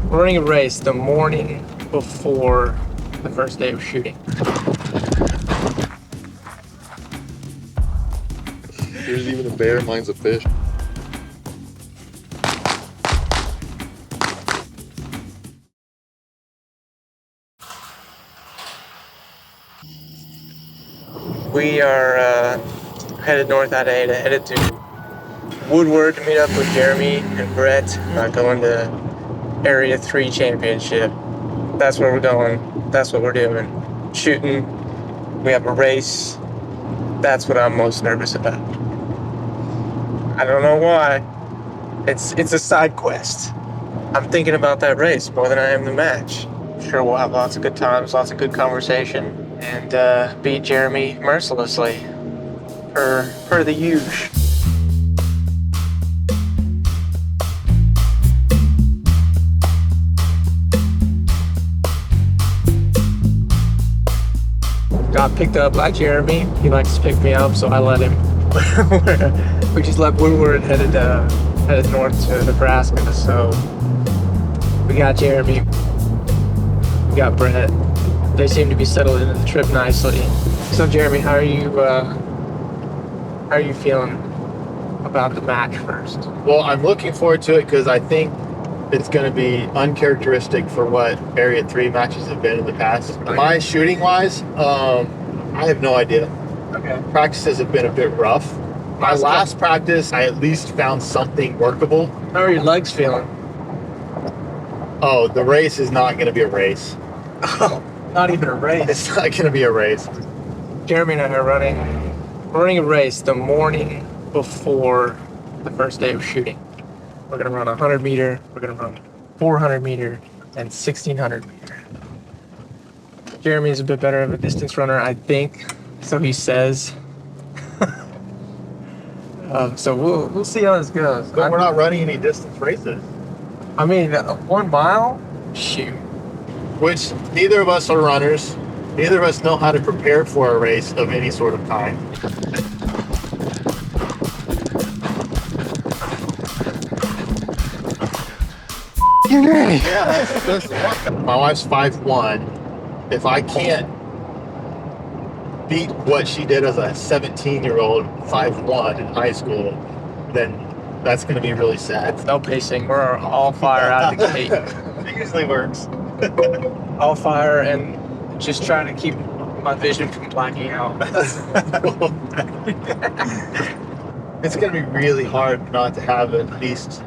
We're running a race the morning before the first day of shooting. Here's even a bear, mine's a fish. We are headed north out of Ada, headed to Woodward to meet up with Jeremy and Brett, going to Area 3 Championship. That's where we're going. That's what we're doing. Shooting. We have a race. That's what I'm most nervous about. I don't know why. It's a side quest. I'm thinking about that race more than I am the match. Sure, we'll have lots of good times, lots of good conversation, and beat Jeremy mercilessly. Per the usual. Got picked up by Jeremy. He likes to pick me up, so I let him. We just left Woodward, headed north to Nebraska. So we got Jeremy, we got Brett. They seem to be settled into the trip nicely. So Jeremy, how are you feeling about the match first? Well, I'm looking forward to it because I think it's going to be uncharacteristic for what Area 3 matches have been in the past. My shooting-wise, I have no idea. Okay. Practices have been a bit rough. My last practice, I at least found something workable. How are your legs feeling? Oh, the race is not going to be a race. Oh, not even a race. It's not going to be a race. Jeremy and I are running a race the morning before the first day of shooting. We're gonna run 100 meter, we're gonna run 400 meter, and 1600 meter. Jeremy is a bit better of a distance runner, I think, so he says. So we'll see how this goes. But we're not running any distance races. I mean, 1 mile? Shoot. Which neither of us are runners. Neither of us know how to prepare for a race of any sort of kind. Yeah, that's my wife's 5'1". If I can't beat what she did as a 17-year-old 5'1" in high school, then that's going to be really sad. No pacing. We're all fire out of the gate. It usually works. All fire and just trying to keep my vision from blacking out. It's going to be really hard not to have at least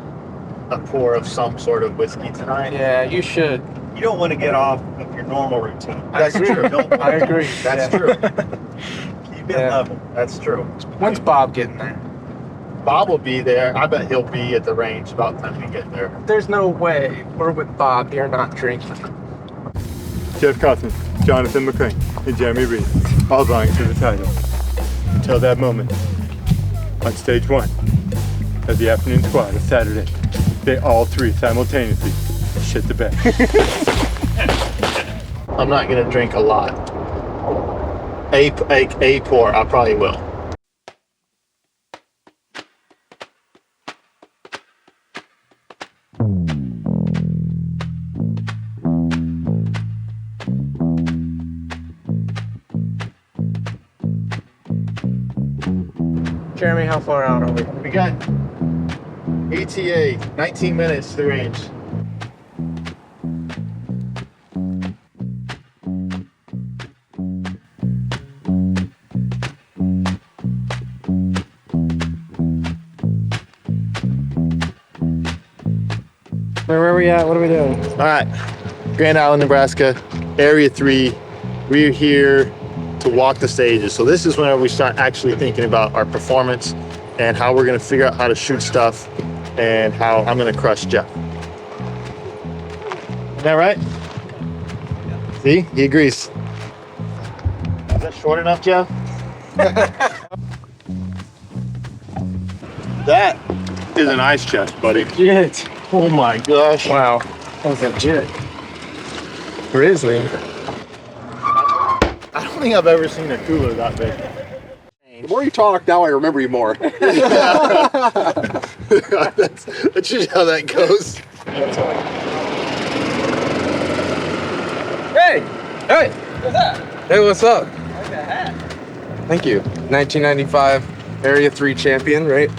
a pour of some sort of whiskey tonight. Yeah, you should. You don't want to get off of your normal routine. That's true. I agree. That's true. Keep it level. That's true. When's Bob getting there? Bob will be there. I bet he'll be at the range about the time we get there. There's no way we're with Bob. You're not drinking. Jeff Cousins, Jonathan McClain, and Jeremy Reed, all vying for the title. Until that moment, on stage 1 of the afternoon squad of Saturday, they all three simultaneously shit the bed. I'm not going to drink a lot. A pour, I probably will. Jeremy, how far out are we? We got ETA, 19 minutes to the range. Where are we at? What are we doing? All right, Grand Island, Nebraska, Area 3. We're here to walk the stages. So this is whenever we start actually thinking about our performance and how we're gonna figure out how to shoot stuff and how I'm gonna crush Jeff. Isn't that right? See, he agrees. Is that short enough, Jeff? That is an ice chest, buddy. Legit. Oh my gosh. Wow. That was legit. Grizzly. I don't think I've ever seen a cooler that big. The more you talk, now I remember you more. That's usually how that goes. Hey! Hey! What's up? Hey, what's up? Thank you. 1995 Area 3 champion, right?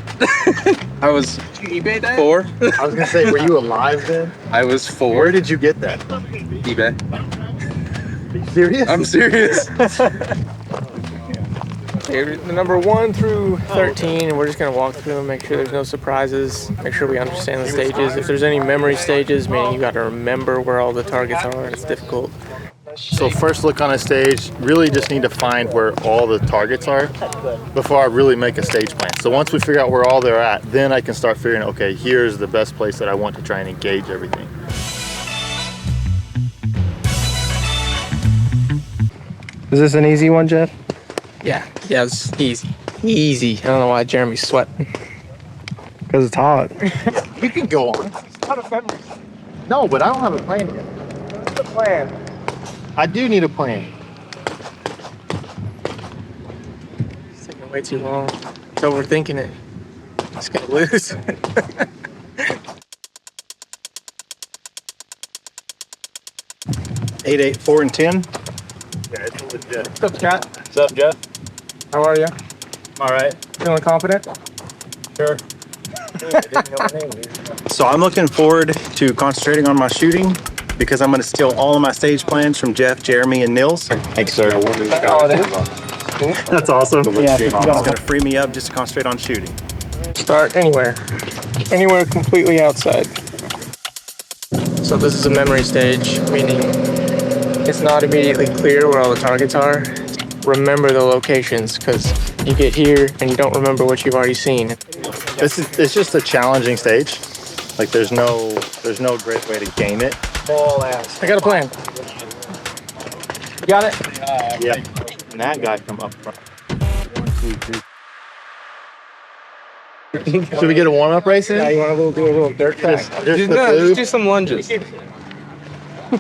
I was eBay that? 4. I was gonna say, were you alive then? I was 4. Where did you get that? eBay? Are you serious? I'm serious. The number 1 through 13, and we're just gonna walk through them, make sure there's no surprises, make sure we understand the stages. If there's any memory stages, meaning you got to remember where all the targets are, and it's difficult. So first look on a stage, really just need to find where all the targets are before I really make a stage plan. So once we figure out where all they're at, then I can start figuring, okay, here's the best place that I want to try and engage everything. Is this an easy one, Jeff? Yeah, it's easy. Easy. I don't know why Jeremy's sweating. Because it's hot. You can go on. No, but I don't have a plan yet. What's the plan? I do need a plan. It's taking way too long. It's overthinking it. It's gonna lose. 8, 8, 4, and 10. Yeah, it's legit. What's up, Scott? What's up, Jeff? How are you? All right. Feeling confident? Sure. So I'm looking forward to concentrating on my shooting because I'm going to steal all of my stage plans from Jeff, Jeremy, and Nils. Thanks, sir. That's awesome. Yeah, it's going to free me up just to concentrate on shooting. Start anywhere. Anywhere completely outside. So this is a memory stage, meaning it's not immediately clear where all the targets are. Remember the locations, because you get here and you don't remember what you've already seen. It's just a challenging stage. Like there's no great way to game it. I got a plan. You got it? Yeah. And that guy come up front. 1, 2, 3. Should we get a warm-up race in? Yeah, you want to do a little dirt track? Just do some lunges.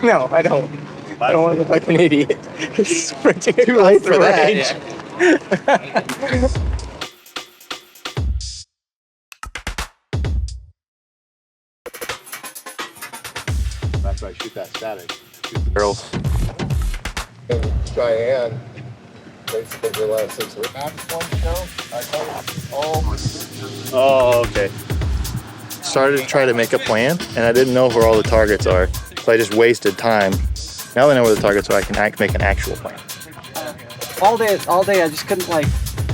No, I don't. I don't want to look like an idiot. Sprinting Too across late the for that. range. That's why I shoot that static. Shoot the barrels. And Cheyenne, basically the last 6 weeks. Oh, okay. Started to try to make a plan, and I didn't know where all the targets are, so I just wasted time. Now that I know where the targets are, I can make an actual plan. All day, I just couldn't like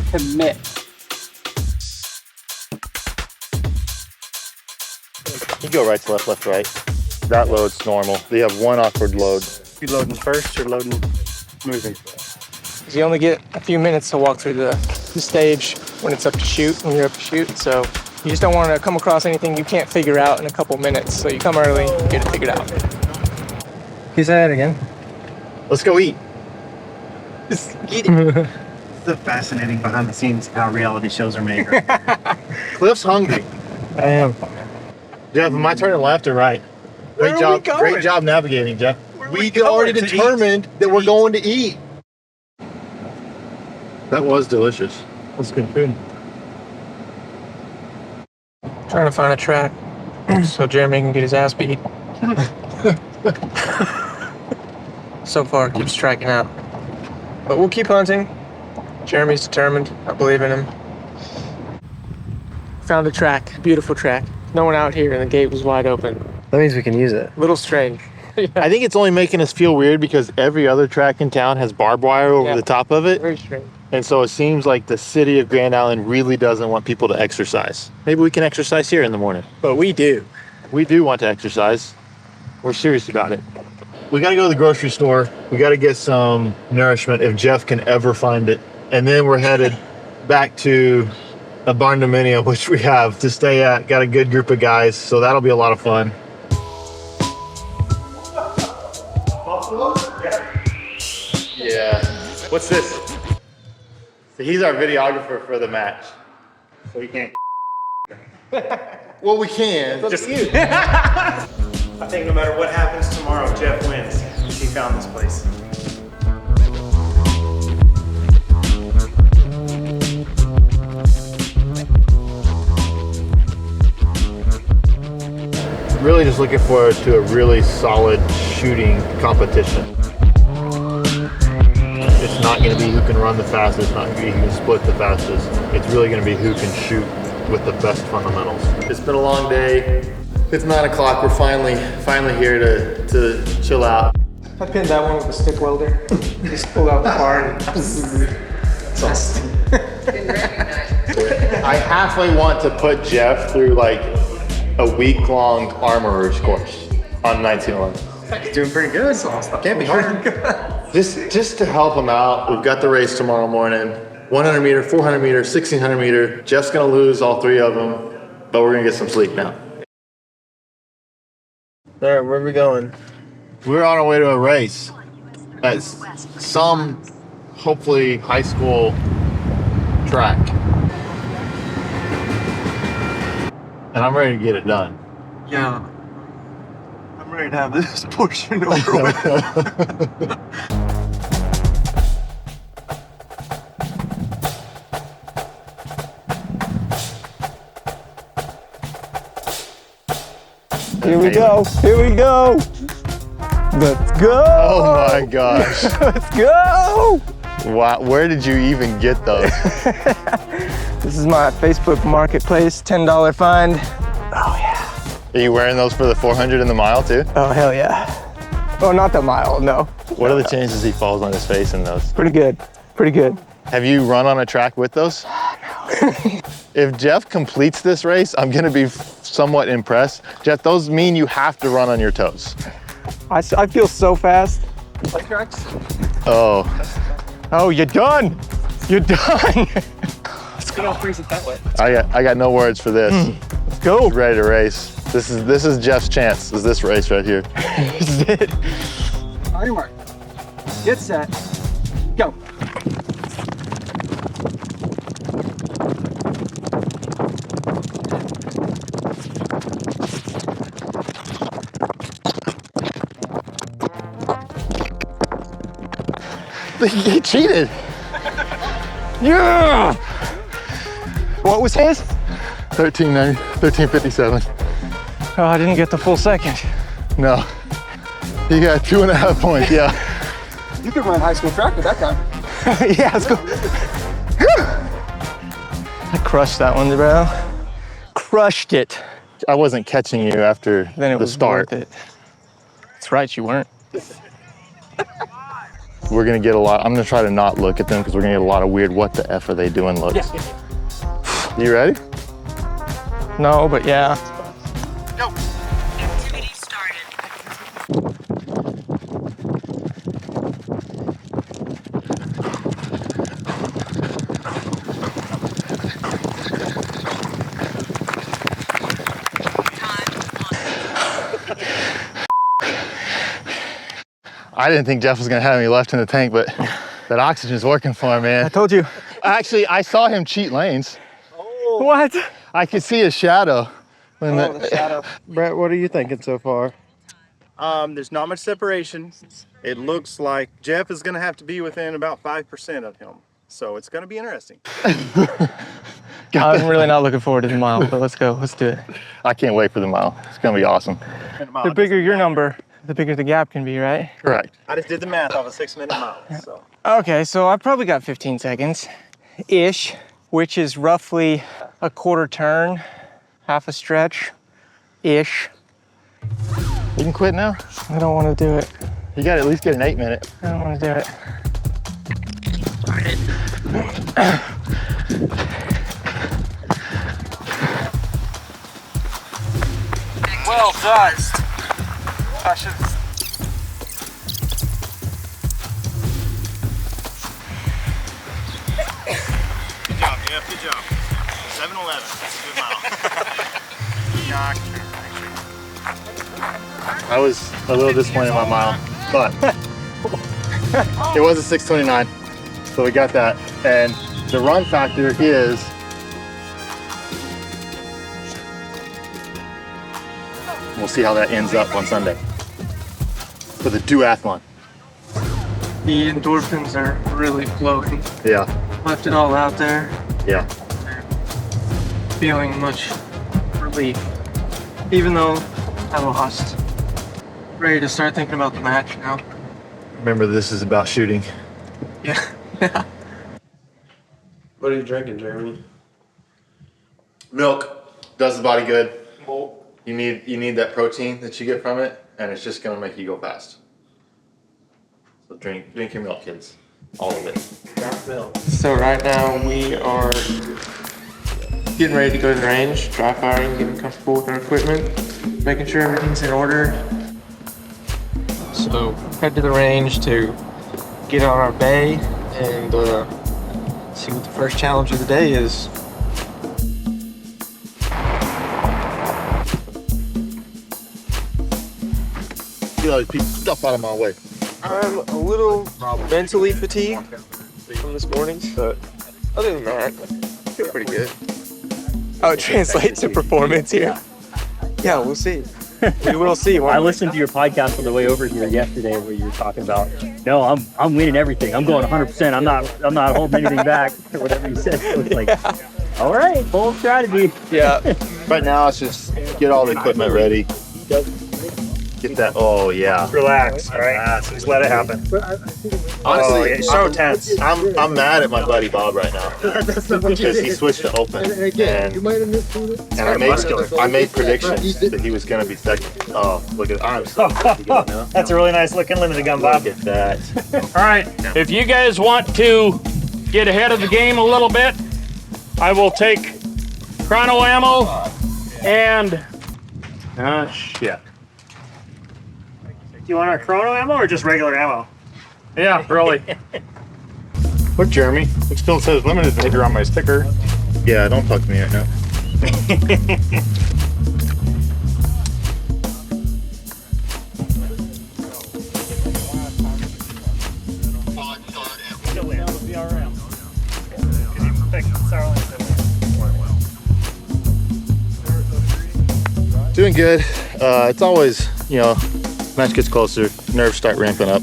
commit. You go right to left, left, right. That load's normal. You have one awkward load. You loading first or loading moving? You only get a few minutes to walk through the stage when it's up to shoot, when you're up to shoot. So you just don't want to come across anything you can't figure out in a couple minutes. So you come early, get it figured out. Can you say that again? Let's go eat. It's so fascinating behind the scenes how reality shows are made. Cliff's hungry. I am. Jeff, am I turning left or right? Where are we going? Great job navigating, Jeff. we We already going? To determined that we're going to eat. That was delicious. That's good food. Trying to find a track so Jeremy can get his ass beat. So far, keeps striking out. But we'll keep hunting. Jeremy's determined. I believe in him. Found a track. Beautiful track. No one out here and the gate was wide open. That means we can use it. Little strange. I think it's only making us feel weird because every other track in town has barbed wire over Yeah. the top of it. Very strange. And so it seems like the city of Grand Island really doesn't want people to exercise. Maybe we can exercise here in the morning. But we do. We do want to exercise. We're serious about it. We got to go to the grocery store. We got to get some nourishment if Jeff can ever find it. And then we're headed back to a barn dominium, which we have to stay at. Got a good group of guys, so that'll be a lot of fun. Yeah. What's this? So he's our videographer for the match. So he can't. Well, we can. Just I think no matter what happens tomorrow, Jeff wins. He found this place. really just looking forward to a really solid shooting competition. It's not going to be who can run the fastest. It's not going to be who can split the fastest. It's really going to be who can shoot with the best fundamentals. It's been a long day. It's 9 o'clock. We're finally here to chill out. I pinned that one with a stick welder. Just pulled out the part. I halfway want to put Jeff through like a week-long armorer's course on 1911. He's doing pretty good. Can't be hard. Just to help him out, we've got the race tomorrow morning. 100 meter, 400 meter, 1600 meter. Jeff's gonna lose all 3 of them, but we're gonna get some sleep now. All right, where are we going? We're on our way to a race at some, hopefully, high school track. And I'm ready to get it done. Yeah. I'm ready to have this portion over with. Here we go. Here we go. Let's go. Oh my gosh. Let's go. Wow, where did you even get those? This is my Facebook marketplace, $10 find. Oh yeah. Are you wearing those for the 400 and the mile too? Oh hell yeah. Oh, not the mile, no. What are the chances he falls on his face in those? Pretty good, pretty good. Have you run on a track with those? No. If Jeff completes this race, I'm gonna be somewhat impressed. Jeff, those mean you have to run on your toes. I feel so fast. Like tracks? Oh. Oh, you're done. You're done. Let's go. Freeze it that way. I got no words for this. Let's go. He's ready to race. This is Jeff's chance. Is this race right here? This is it. On your mark. Get set. Go. He cheated. Yeah. What was his? 1357. Oh, I didn't get the full second. No. He got 2.5 points, yeah. You could run high school track with that time. Yeah, let's go. I crushed that one, bro. Crushed it. I wasn't catching you after Then it the was start. worth it. That's right, you weren't. We're gonna get a lot. I'm gonna try to not look at them because we're gonna get a lot of weird "what the F are they doing" looks. Yeah. You ready? No, but yeah. Go. Activity started. I didn't think Jeff was gonna have any left in the tank, but that oxygen's working for him, man. I told you. Actually, I saw him cheat lanes. What? I could see his shadow. When The shadow. Brett, what are you thinking so far? There's not much separation. It looks like Jeff is gonna have to be within about 5% of him. So it's gonna be interesting. I'm really not looking forward to the mile, but let's go. Let's do it. I can't wait for the mile. It's gonna be awesome. The bigger your number, the bigger the gap can be, right? Correct. I just did the math off a 6-minute mile. So Okay, so I probably got 15 seconds-ish, which is roughly a quarter turn, half a stretch-ish. You can quit now. I don't want to do it. You gotta at least get an 8-minute. I don't want to do it. Well done. I should. good job, Jeff. Good job. 7-11. That's a good mile. I was a little disappointed in my mile, but it was a 6:29, so we got that. And the run factor is we'll see how that ends up on Sunday for the duathlon. The endorphins are really flowing. Yeah, Left it all out there. yeah. Feeling much relief. Even though I lost. Ready to start thinking about the match now. Remember, this is about shooting. Yeah. What are you drinking, Jeremy? Milk does the body good. You need that protein that you get from it, and it's just gonna make you go fast. So drink your milk, kids. All of it. So right now we are getting ready to go to the range, dry firing, getting comfortable with our equipment, making sure everything's in order. So head to the range to get on our bay and see what the first challenge of the day is. Get all these pieces of stuff out of my way. I'm a little mentally fatigued from this morning, but other than that, I feel pretty good. Oh, it translates to performance here. Yeah, we'll see. We will see. I listened to your podcast on the way over here yesterday where you were talking about, no, I'm winning everything. I'm going 100%. I'm not holding anything back or whatever you said. So it's like, all right, bold strategy. Yeah. Right now, it's just get all the equipment ready. Get that. Oh yeah. Relax. All right. Just let it happen. Honestly, it's so tense. I'm mad at my buddy Bob right now because he switched to open, and I made predictions that he was gonna be second. Oh, look at I'm so That's a really nice looking limited gun, Bob. Look at that. All right, if you guys want to get ahead of the game a little bit, I will take chrono ammo and shit. Do you want our chrono ammo or just regular ammo? Yeah, really. Look, Jeremy, it still says limited major on my sticker. Yeah, don't talk to me right now. Doing good. It's always, match gets closer, nerves start ramping up.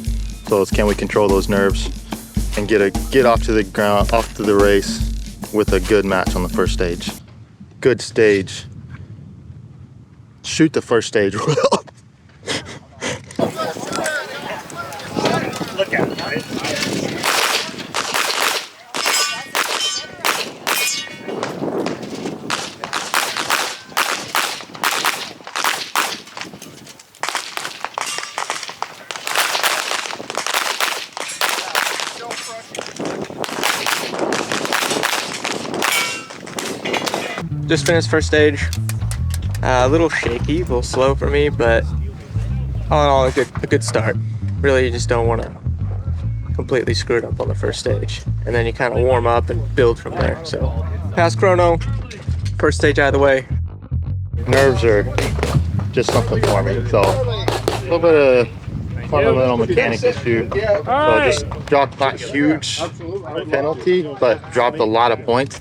So it's can we control those nerves and get off to the ground, off to the race with a good match on the first stage. Good stage. Shoot the first stage well. Look at it, right? Just finished first stage. A little shaky, a little slow for me, but all in all, a good start. Really, you just don't want to completely screw it up on the first stage, and then you kind of warm up and build from there. So, pass chrono, first stage out of the way. Nerves are just something for me. So a little bit of fundamental mechanics issue. So just dropped not huge penalty, but dropped a lot of points.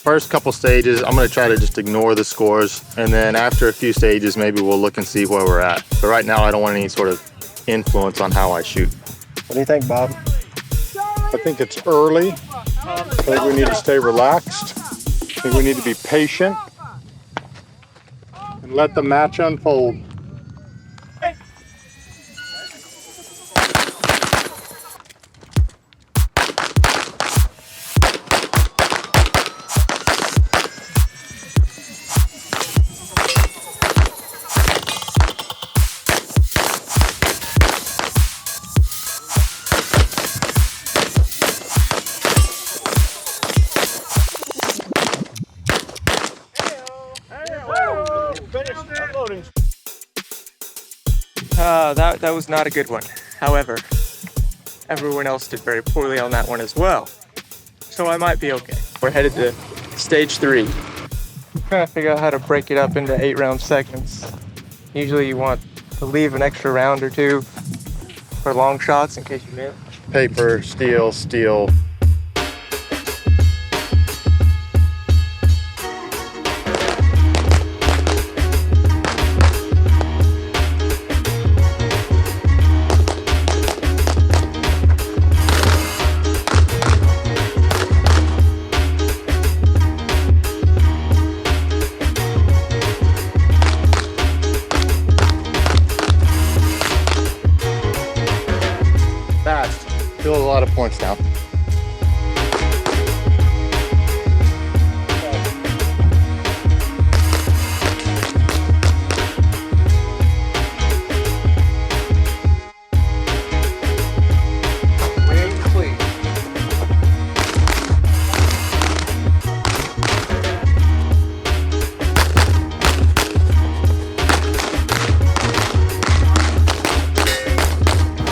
First couple stages, I'm going to try to just ignore the scores, and then after a few stages, maybe we'll look and see where we're at. But right now, I don't want any sort of influence on how I shoot. What do you think, Bob? I think it's early. I think we need to stay relaxed. I think we need to be patient and let the match unfold. That was not a good one. However, everyone else did very poorly on that one as well. So I might be okay. We're headed to stage 3. I'm trying to figure out how to break it up into 8-round segments. Usually you want to leave an extra round or two for long shots in case you miss. Paper, steel, steel. points now.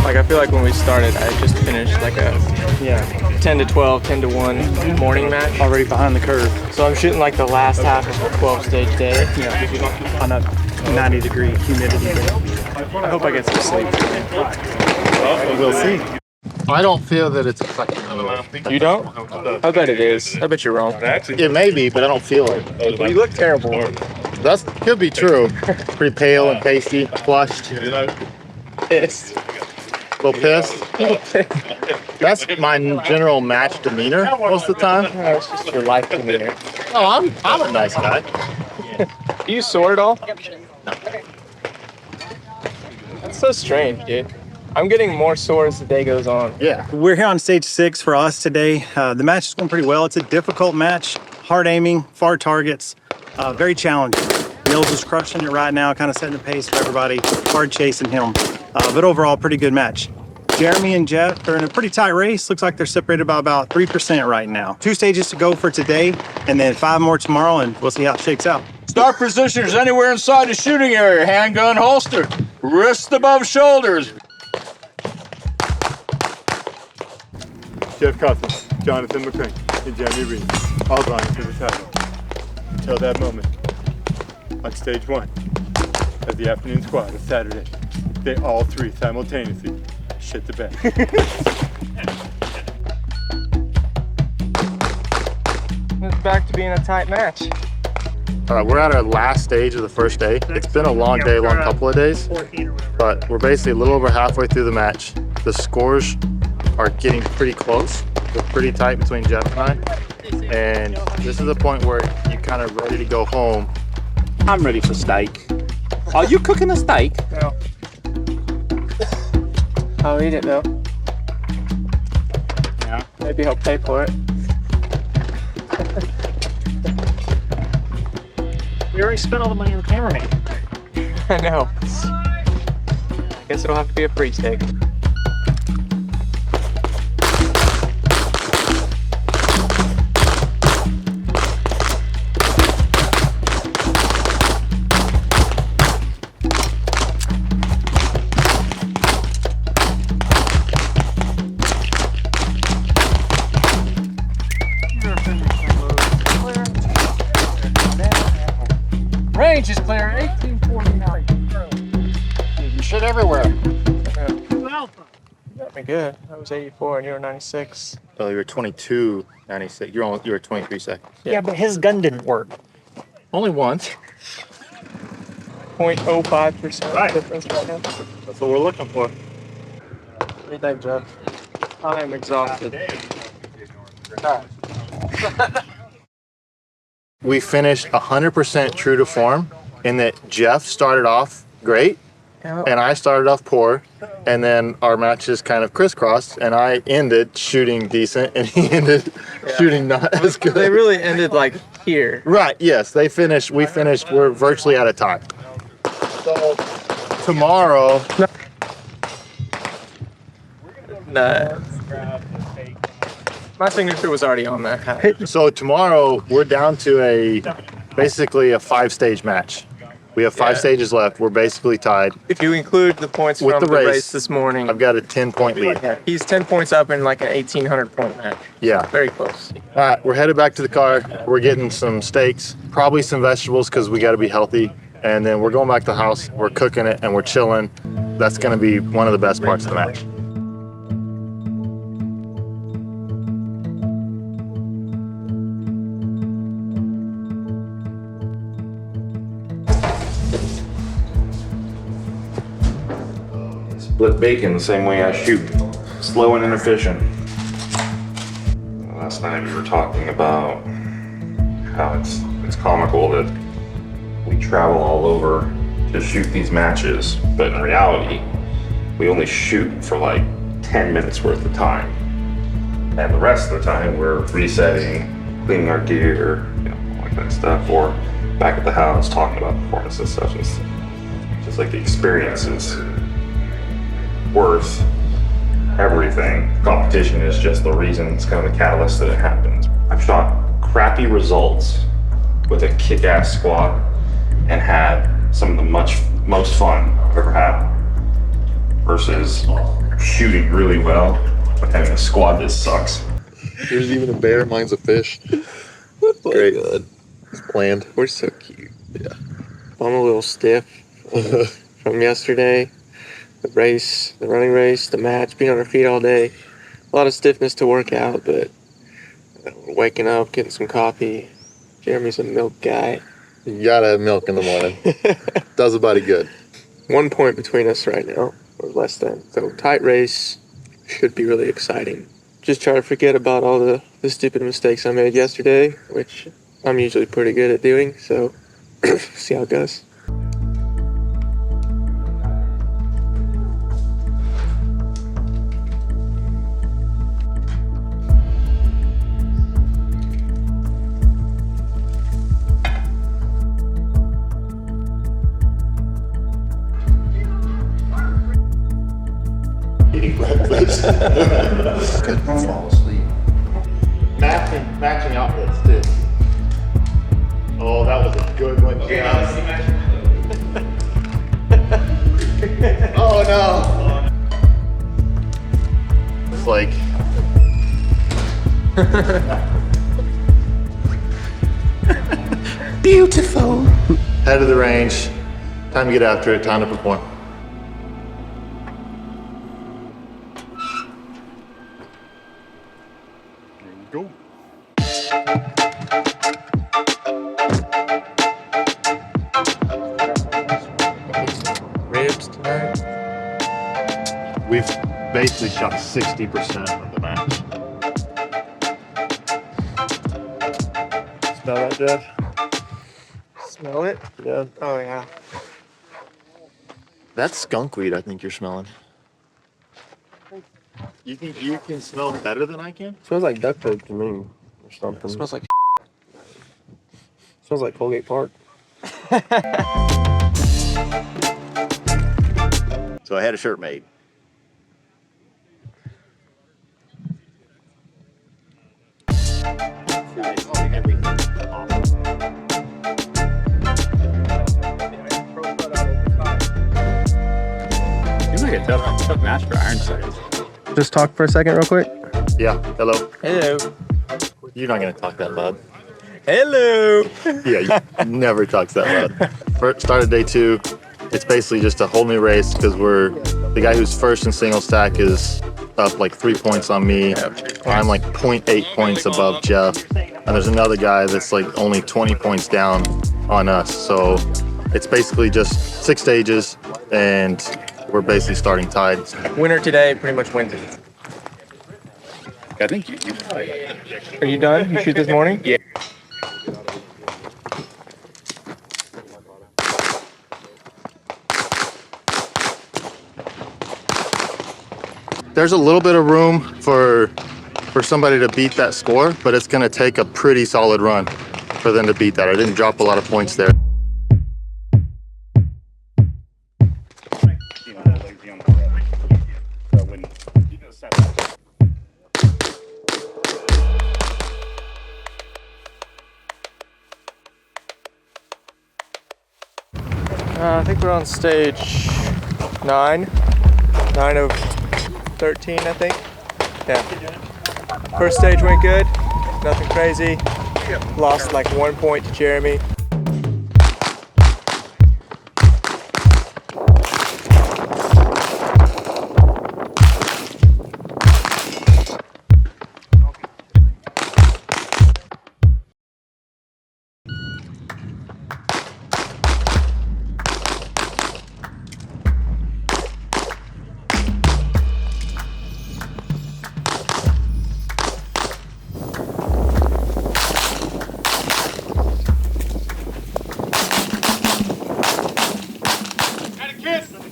Like, I feel like when we started, I just finished like a 10 to 12, 10 to 1 morning match. Already behind the curve. So I'm shooting like the last half of a 12 stage day. Yeah. On a 90-degree humidity day. I hope I get some sleep. We'll see. I don't feel that it's affecting me. You don't? I bet it is. I bet you're wrong. It may be, but I don't feel it. You look terrible. That could be true. Pretty pale and pasty, flushed, Pissed. a little pissed. That's my general match demeanor most of the time. No, it's just your life demeanor. Oh, I'm a nice guy. Do you sore at all? No. That's so strange, dude. I'm getting more sore as the day goes on. Yeah. We're here on stage 6 for us today. The match is going pretty well. It's a difficult match, hard aiming, far targets, very challenging. Mills is crushing it right now, kind of setting the pace for everybody, hard chasing him. But overall, pretty good match. Jeremy and Jeff are in a pretty tight race. Looks like they're separated by about 3% right now. 2 stages to go for today, and then 5 more tomorrow, and we'll see how it shakes out. Start position is anywhere inside the shooting area. Handgun holster. Wrists above shoulders. Jeff Cousins, Jonathan McClain, and Jeremy Reed, all vying for the title. Until that moment, on stage 1 of the afternoon squad of Saturday, they all 3 simultaneously shit the bed. It's back to being a tight match. All right, we're at our last stage of the first day. It's been a long day, long couple of days, but we're basically a little over halfway through the match. The scores are getting pretty close. They're pretty tight between Jeff and I. And this is the point where you're kind of ready to go home. I'm ready for steak. Are you cooking a steak? No. I'll eat it though. Yeah. Maybe he'll pay for it. We already spent all the money on the cameraman. I know. I guess it'll have to be a free steak. Range is clear, 1849. You shit everywhere. Got me good. I was 84 and you were 96. Oh, you were 22, 96. You were 23 seconds. Yeah, but his gun didn't work. Only once. 0.05% difference right now. That's what we're looking for. What do you think, Jeff? I am exhausted. We finished 100% true to form in that Jeff started off great and I started off poor, and then our matches kind of crisscrossed, and I ended shooting decent and he ended shooting not as good. They really ended like here. Right, yes, we finished, we're virtually out of time. So tomorrow, Nah. My signature was already on that hat. so tomorrow we're down to basically a 5-stage match. We have 5 stages left. We're basically tied. If you include the points With from the the race, race this morning, I've got a 10-point lead. he's 10 points up in like an 1,800-point match. Yeah. Very close. All right, we're headed back to the car. We're getting some steaks, probably some vegetables because we got to be healthy. And then we're going back to the house. We're cooking it and we're chilling. That's going to be one of the best parts of the match. Split bacon the same way I shoot. Slow and inefficient. Last night we were talking about how it's comical that we travel all over to shoot these matches, but in reality, we only shoot for like 10 minutes worth of time. And the rest of the time, we're resetting, cleaning our gear, all like that stuff, or back at the house talking about performance and stuff. It's just like the experience is worth everything. Competition is just the reason, it's kind of the catalyst that it happens. I've shot crappy results with a kick-ass squad and had some of the most fun I've ever had versus shooting really well but having a squad that sucks. Here's even a bear, mine's a fish. Great. Good. It's planned. We're so cute. Yeah. I'm a little stiff from yesterday. The race, the running race, the match, being on our feet all day. A lot of stiffness to work out, but waking up, getting some coffee. Jeremy's a milk guy. You gotta have milk in the morning. Does a body good. 1 point between us right now, or less than. So tight race, should be really exciting. Just try to forget about all the stupid mistakes I made yesterday, which I'm usually pretty good at doing, so see how it goes. Eating breakfast. Couldn't fall asleep. Matching outfits too. Oh, that was a good one, John. Oh no. It's like Beautiful. head of the range. Time to get after it. Time to perform. Go. Ribs tonight. We've basically shot 60% of the match. Smell that, Jeff? Smell it? Yeah. Oh yeah. That's skunk weed I think you're smelling. You think you can smell better than I can? Smells like duct tape to me, or something. It smells like Smells like Colgate Park. So I had a shirt made. Seems like a tough match for Ironside. Just talk for a second real quick. Yeah, hello. Hello. You're not gonna talk that loud. Hello. Yeah, you never talks that loud. First, start of day 2. It's basically just a whole new race because we're the guy who's first in single stack is up like 3 points on me. I'm like 0.8 points above Jeff, and there's another guy that's like only 20 points down on us. So it's basically just 6 stages, and we're basically starting tied. Winner today pretty much wins it. I think you Are you done? You shoot this morning? Yeah. There's a little bit of room for somebody to beat that score, but it's going to take a pretty solid run for them to beat that. I didn't drop a lot of points there. I think we're on stage 9. 9 of 13, I think. Yeah. First stage went good. Nothing crazy. Lost like 1 point to Jeremy.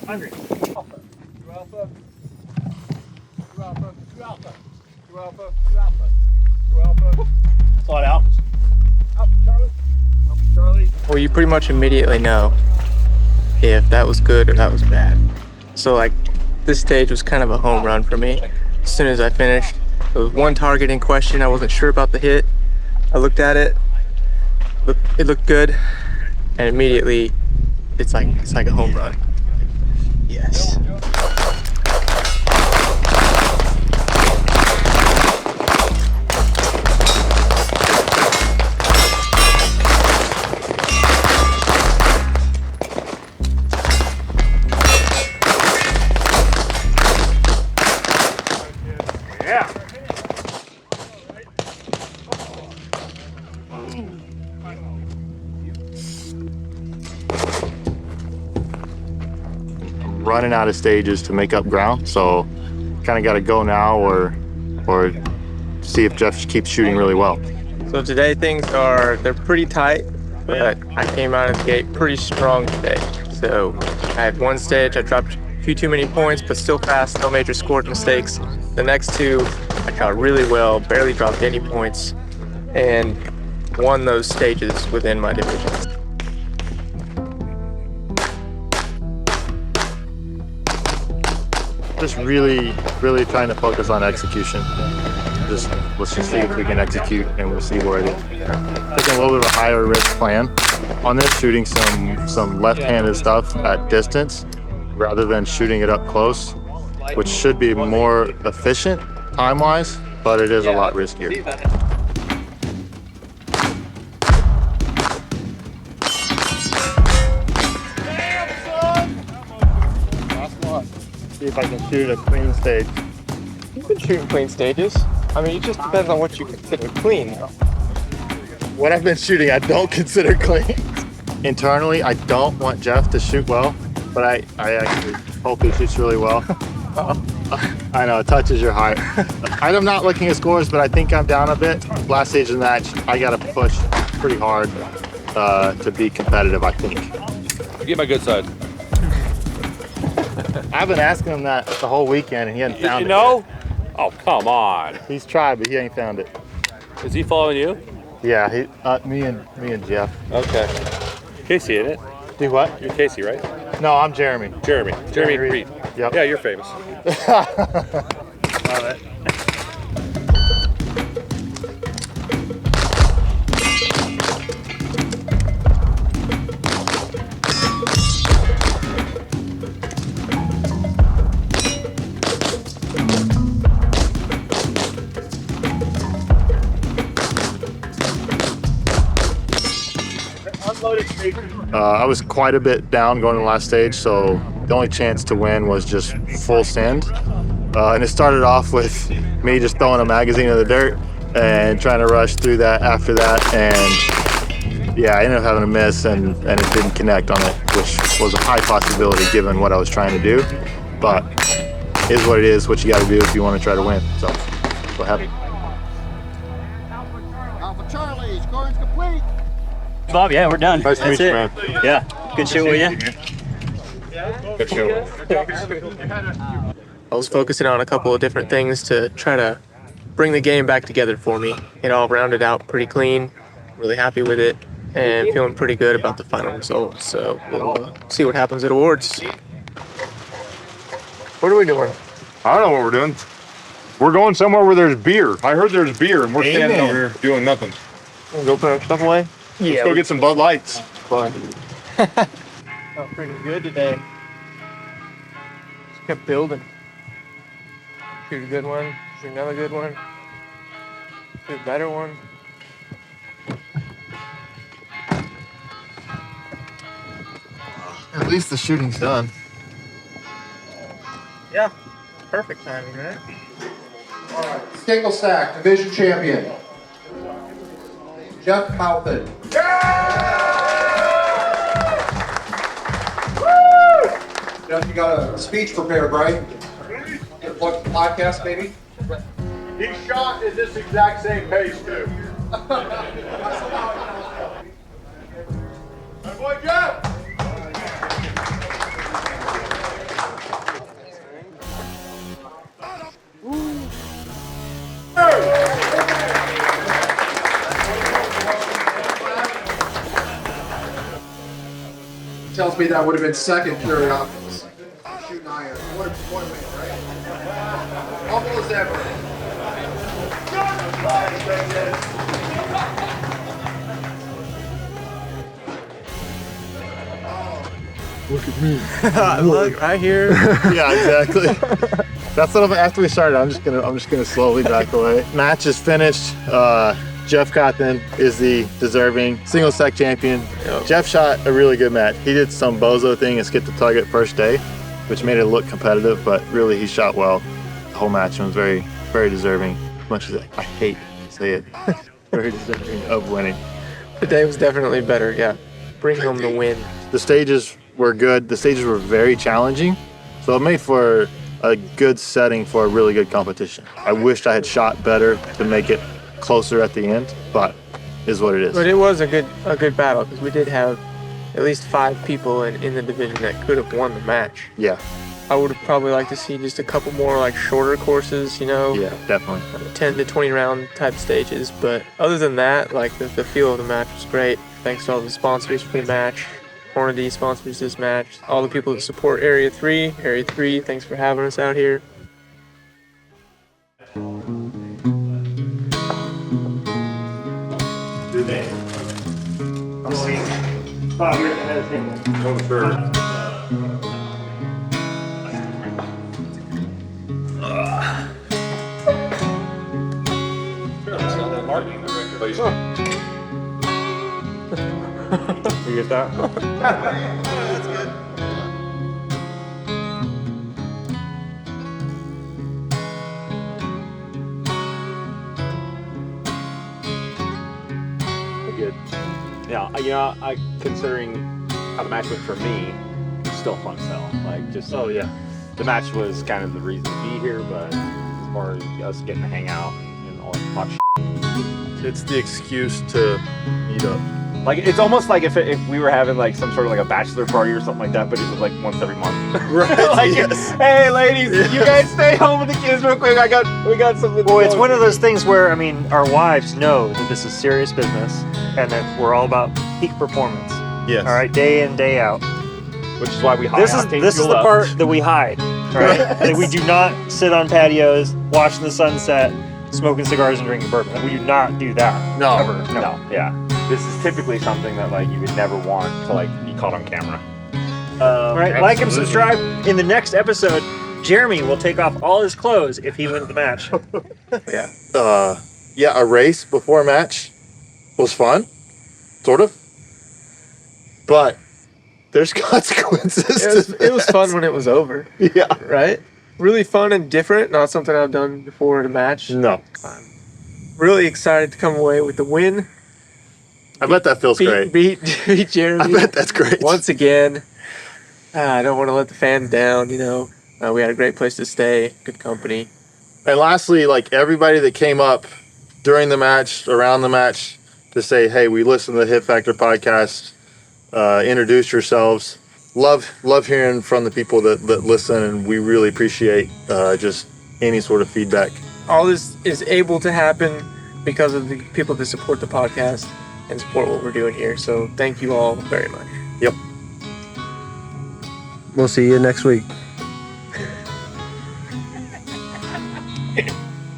Hungry. 2 alpha. 2 alpha. 2 alpha. 2 alpha. Alpha, 2 Alpha. 2 Alpha. That's a lot of alphas. Alpha Charlie. Alpha Charlie. Well, you pretty much immediately know if that was good or that was bad. So like, this stage was kind of a home run for me. As soon as I finished, there was one target in question. I wasn't sure about the hit. I looked at it. It looked good, and immediately, it's like a home run. Yes. Yeah. Running out of stages to make up ground, so kind of got to go now or see if Jeff keeps shooting really well. So today they're pretty tight, but I came out of the gate pretty strong today. So I had one stage, I dropped a few too many points, but still fast, no major score mistakes. The next two, I shot really well, barely dropped any points, and won those stages within my division. Just really trying to focus on execution. Let's just see if we can execute, and we'll see where it is. Taking a little bit of a higher risk plan on this, shooting some left-handed stuff at distance rather than shooting it up close, which should be more efficient time-wise, but it is a lot riskier. See if I can shoot a clean stage. You've been shooting clean stages. I mean, it just depends on what you consider clean. What I've been shooting, I don't consider clean. Internally, I don't want Jeff to shoot well, but I actually hope he shoots really well. I know, it touches your heart. I'm not looking at scores, but I think I'm down a bit. Last stage of the match, I got to push pretty hard to be competitive, I think. Get my good side. I've been asking him that the whole weekend, and he hasn't found it. You know? Yet. Oh, come on. He's tried, but he ain't found it. Is he following you? Yeah, me and Jeff. Okay. Casey, ain't it? Do what? You're Casey, right? No, I'm Jeremy. Jeremy Reed. Yep. Yeah, you're famous. Love it. I was quite a bit down going to the last stage, so the only chance to win was just full send. And it started off with me just throwing a magazine in the dirt and trying to rush through that after that. And yeah, I ended up having a miss and it didn't connect on it, which was a high possibility given what I was trying to do. But it is what it is, what you got to do if you want to try to win. So what happened? Alpha Charlie, scoring's complete. Bob, yeah, we're done. Nice to meet you, man. Yeah, good show with you. Good show. I was focusing on a couple of different things to try to bring the game back together for me. It all rounded out pretty clean, really happy with it, and feeling pretty good about the final result. So we'll see what happens at awards. What are we doing? I don't know what we're doing. We're going somewhere where there's beer. I heard there's beer, and we're standing over here doing nothing. We'll go put our stuff away? Let's go get some Bud Lights. Fun. Felt pretty good today. Just kept building. Shoot a good one, shoot another good one, shoot a better one. At least the shooting's done. Yeah, perfect timing, right? All right, single stack, division champion, Jeff Halpin. Jeff, you got a speech prepared, right? Get plug the podcast, maybe? He shot at this exact same pace, too. My boy Jeff! tells me that would have been second period offense. Shooting iron. What a win, right? Humble as ever. Look at me. Look right here. Yeah, exactly. That's what after we started. I'm just gonna slowly back away. Match is finished. Jeff Cotton is the deserving single stack champion. Yep. Jeff shot a really good match. He did some bozo thing and skipped the target first day, which made it look competitive, but really he shot well the whole match and was very, very deserving. As much as I hate to say it, very deserving of winning. The day was definitely better, yeah. Bring home the win. The stages were good. The stages were very challenging, so it made for a good setting for a really good competition. I wished I had shot better to make it closer at the end, but is what it is. But it was a good battle because we did have at least 5 people in the division that could have won the match. Yeah. I would have probably liked to see just a couple more like shorter courses, you know. Yeah, definitely. 10 to 20 round type stages, but other than that, like the feel of the match was great. Thanks to all the sponsors for the match. Hornady sponsors this match. All the people that support Area 3. Area 3, thanks for having us out here. You get that? That's good. Good. Yeah, I considering how the match went for me, it's still fun as hell. Like just the match was kind of the reason to be here, but as far as us getting to hang out and all that talk It's the excuse to meet up. like it's almost like if we were having like some sort of like a bachelor party or something like that, but it was like once every month. Right. Like, Yes. hey ladies, you guys stay home with the kids real quick. We got something. Well, it's one of those things where, I mean, our wives know that this is serious business and that we're all about peak performance. Yes. All right, day in, day out. Which is why we high This is octane the fuel up. part that we hide. Right? That we do not sit on patios, watching the sunset, smoking cigars and drinking bourbon. We do not do that. No. Ever. No, yeah. This is typically something that like you would never want to like be caught on camera. All right, like and subscribe. In the next episode, Jeremy will take off all his clothes if he wins the match. Yeah, a race before a match was fun, sort of. But there's consequences. It was fun when it was over. Yeah. Right? Really fun and different. Not something I've done before in a match. No. I'm really excited to come away with the win. I bet that feels great. Beat Jeremy. I bet that's great. Once again. I don't want to let the fans down, you know. We had a great place to stay, good company. And lastly, like everybody that came up during the match, around the match, to say, hey, we listened to the Hit Factor podcast, introduce yourselves. Love hearing from the people that listen, and we really appreciate just any sort of feedback. All this is able to happen because of the people that support the podcast and support what we're doing here. So thank you all very much. Yep. We'll see you next week.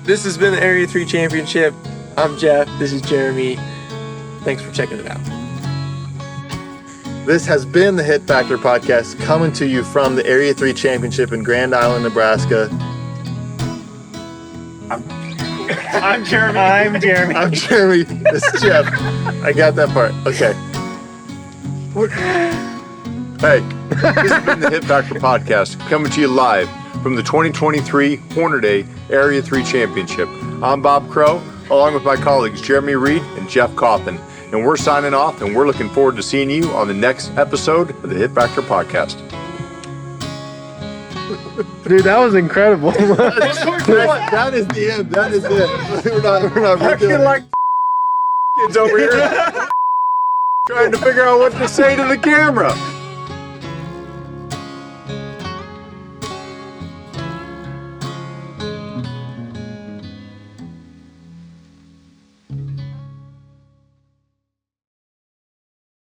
This has been the Area 3 Championship. I'm Jeff. This is Jeremy. Thanks for checking it out. This has been the Hit Factor podcast, coming to you from the Area 3 Championship in Grand Island, Nebraska. I'm Jeremy. I'm Jeremy. I'm Jeremy. This is Jeff. I got that part. Okay. Hey, this has been the Hit Factor podcast, coming to you live from the 2023 Horner Day Area 3 Championship. I'm Bob Crow, along with my colleagues Jeremy Reed and Jeff Coffin, and we're signing off, and we're looking forward to seeing you on the next episode of the Hit Factor podcast. Dude, that was incredible. That is the end. That is it. We're not Acting like kids over here trying to figure out what to say to the camera.